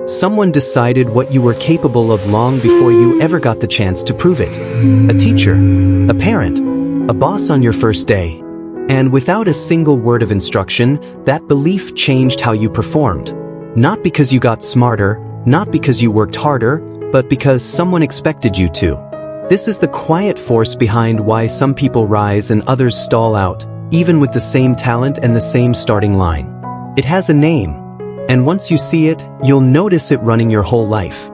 Someone decided what you were capable of long before you ever got the chance to prove it. A teacher, a parent, a boss on your first day. And without a single word of instruction, that belief changed how you performed. Not because you got smarter, not because you worked harder, but because someone expected you to. This is the quiet force behind why some people rise and others stall out, even with the same talent and the same starting line. It has a name, and once you see it, you'll notice it running your whole life.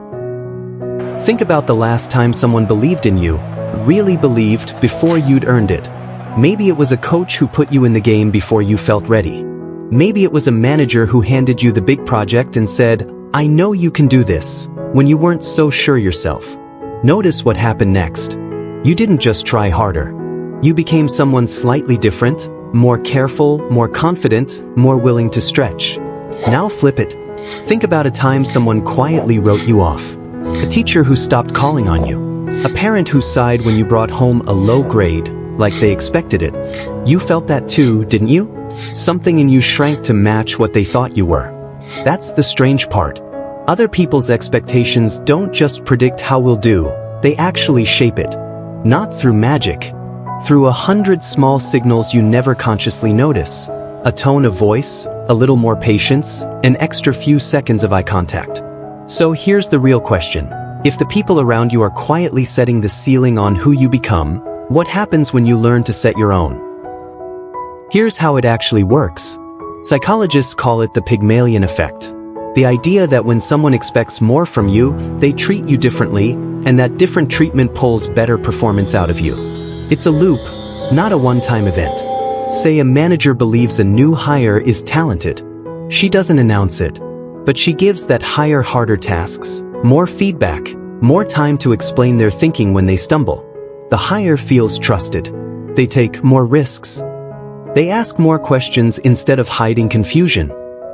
Think about the last time someone believed in you, really believed before you'd earned it. Maybe it was a coach who put you in the game before you felt ready. Maybe it was a manager who handed you the big project and said, "I know you can do this," when you weren't so sure yourself. Notice what happened next. You didn't just try harder. You became someone slightly different, more careful, more confident, more willing to stretch. Now flip it. Think about a time someone quietly wrote you off. A teacher who stopped calling on you. A parent who sighed when you brought home a low grade, like they expected it. You felt that too, didn't you? Something in you shrank to match what they thought you were. That's the strange part. Other people's expectations don't just predict how we'll do, they actually shape it. Not through magic. Through 100 small signals you never consciously notice. A tone of voice, a little more patience, an extra few seconds of eye contact. So here's the real question. If the people around you are quietly setting the ceiling on who you become, what happens when you learn to set your own? Here's how it actually works. Psychologists call it the Pygmalion Effect. The idea that when someone expects more from you, they treat you differently, and that different treatment pulls better performance out of you. It's a loop, not a one-time event. Say a manager believes a new hire is talented. She doesn't announce it, but she gives that hire harder tasks, more feedback, more time to explain their thinking when they stumble. The hire feels trusted. They take more risks. They ask more questions instead of hiding confusion.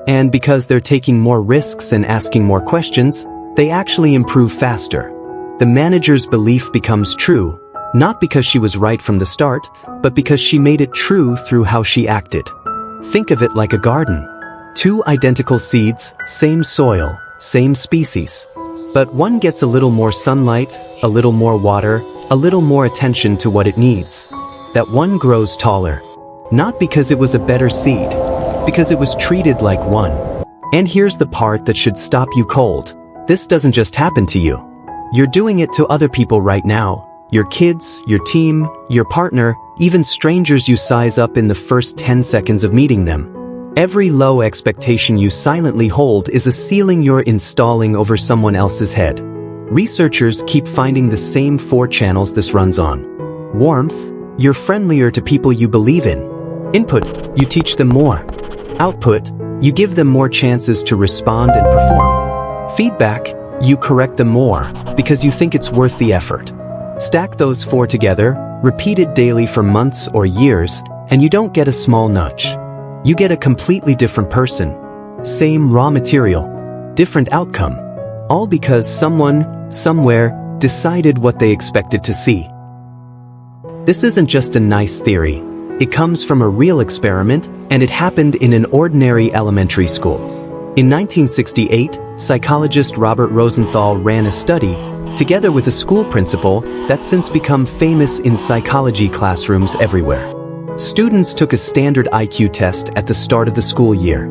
And because they're taking more risks and asking more questions, they actually improve faster. The manager's belief becomes true, not because she was right from the start, but because she made it true through how she acted. Think of it like a garden. Two identical seeds, same soil, same species. But one gets a little more sunlight, a little more water, a little more attention to what it needs. That one grows taller. Not because it was a better seed, because it was treated like one. And here's the part that should stop you cold. This doesn't just happen to you. You're doing it to other people right now. Your kids, your team, your partner, even strangers you size up in the first 10 seconds of meeting them. Every low expectation you silently hold is a ceiling you're installing over someone else's head. Researchers keep finding the same 4 channels this runs on. Warmth, you're friendlier to people you believe in. Input, you teach them more. Output, you give them more chances to respond and perform. Feedback, you correct them more, because you think it's worth the effort. Stack those 4 together, repeat it daily for months or years, and you don't get a small nudge. You get a completely different person. Same raw material, different outcome. All because someone, somewhere, decided what they expected to see. This isn't just a nice theory. It comes from a real experiment, and it happened in an ordinary elementary school. In 1968, psychologist Robert Rosenthal ran a study, together with a school principal, that's since become famous in psychology classrooms everywhere. Students took a standard IQ test at the start of the school year.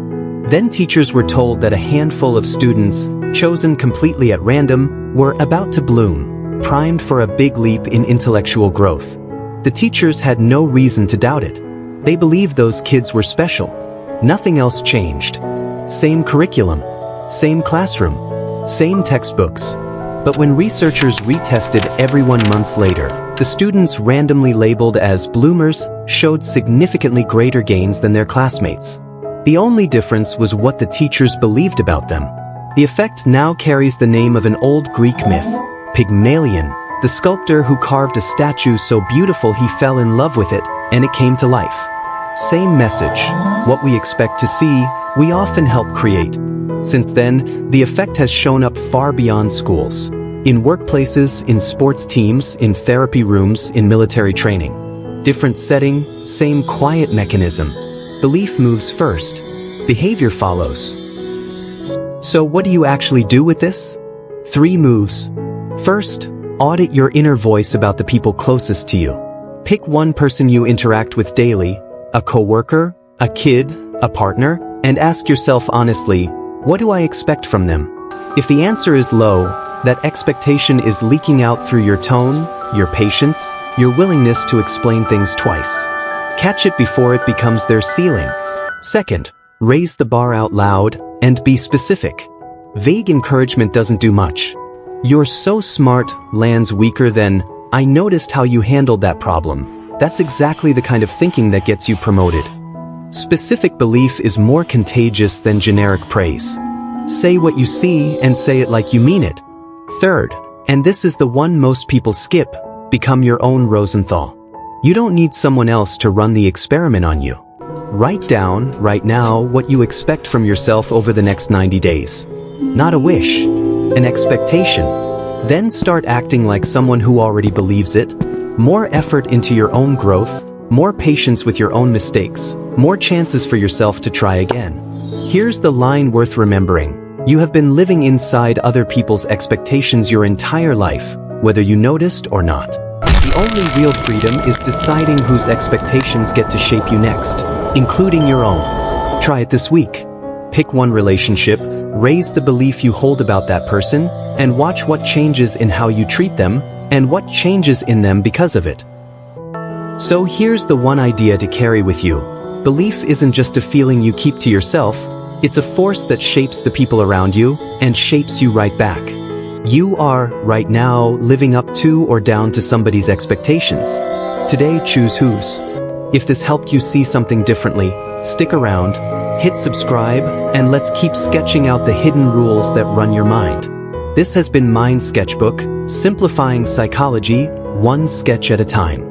Then teachers were told that a handful of students, chosen completely at random, were about to bloom, primed for a big leap in intellectual growth. The teachers had no reason to doubt it. They believed those kids were special. Nothing else changed. Same curriculum, same classroom, same textbooks. But when researchers retested everyone months later, the students randomly labeled as bloomers showed significantly greater gains than their classmates. The only difference was what the teachers believed about them. The effect now carries the name of an old Greek myth, Pygmalion, the sculptor who carved a statue so beautiful he fell in love with it, and it came to life. Same message. What we expect to see, we often help create. Since then, the effect has shown up far beyond schools. In workplaces, in sports teams, in therapy rooms, in military training. Different setting, same quiet mechanism. Belief moves first. Behavior follows. So what do you actually do with this? 3 moves. First, audit your inner voice about the people closest to you. Pick one person you interact with daily, a coworker, a kid, a partner, and ask yourself honestly, what do I expect from them? If the answer is low, that expectation is leaking out through your tone, your patience, your willingness to explain things twice. Catch it before it becomes their ceiling. Second, raise the bar out loud and be specific. Vague encouragement doesn't do much. "You're so smart" lands weaker than, "I noticed how you handled that problem." That's exactly the kind of thinking that gets you promoted. Specific belief is more contagious than generic praise. Say what you see and say it like you mean it. Third, and this is the one most people skip, become your own Rosenthal. You don't need someone else to run the experiment on you. Write down, right now, what you expect from yourself over the next 90 days. Not a wish, an expectation. Then start acting like someone who already believes it. More effort into your own growth, more patience with your own mistakes, more chances for yourself to try again. Here's the line worth remembering. You have been living inside other people's expectations your entire life, whether you noticed or not. The only real freedom is deciding whose expectations get to shape you next, including your own. Try it this week. Pick one relationship, raise the belief you hold about that person, and watch what changes in how you treat them, and what changes in them because of it. So here's the one idea to carry with you. Belief isn't just a feeling you keep to yourself, it's a force that shapes the people around you, and shapes you right back. You are, right now, living up to or down to somebody's expectations. Today, choose whose. If this helped you see something differently, stick around, hit subscribe, and let's keep sketching out the hidden rules that run your mind. This has been Mind Sketchbook, simplifying psychology, one sketch at a time.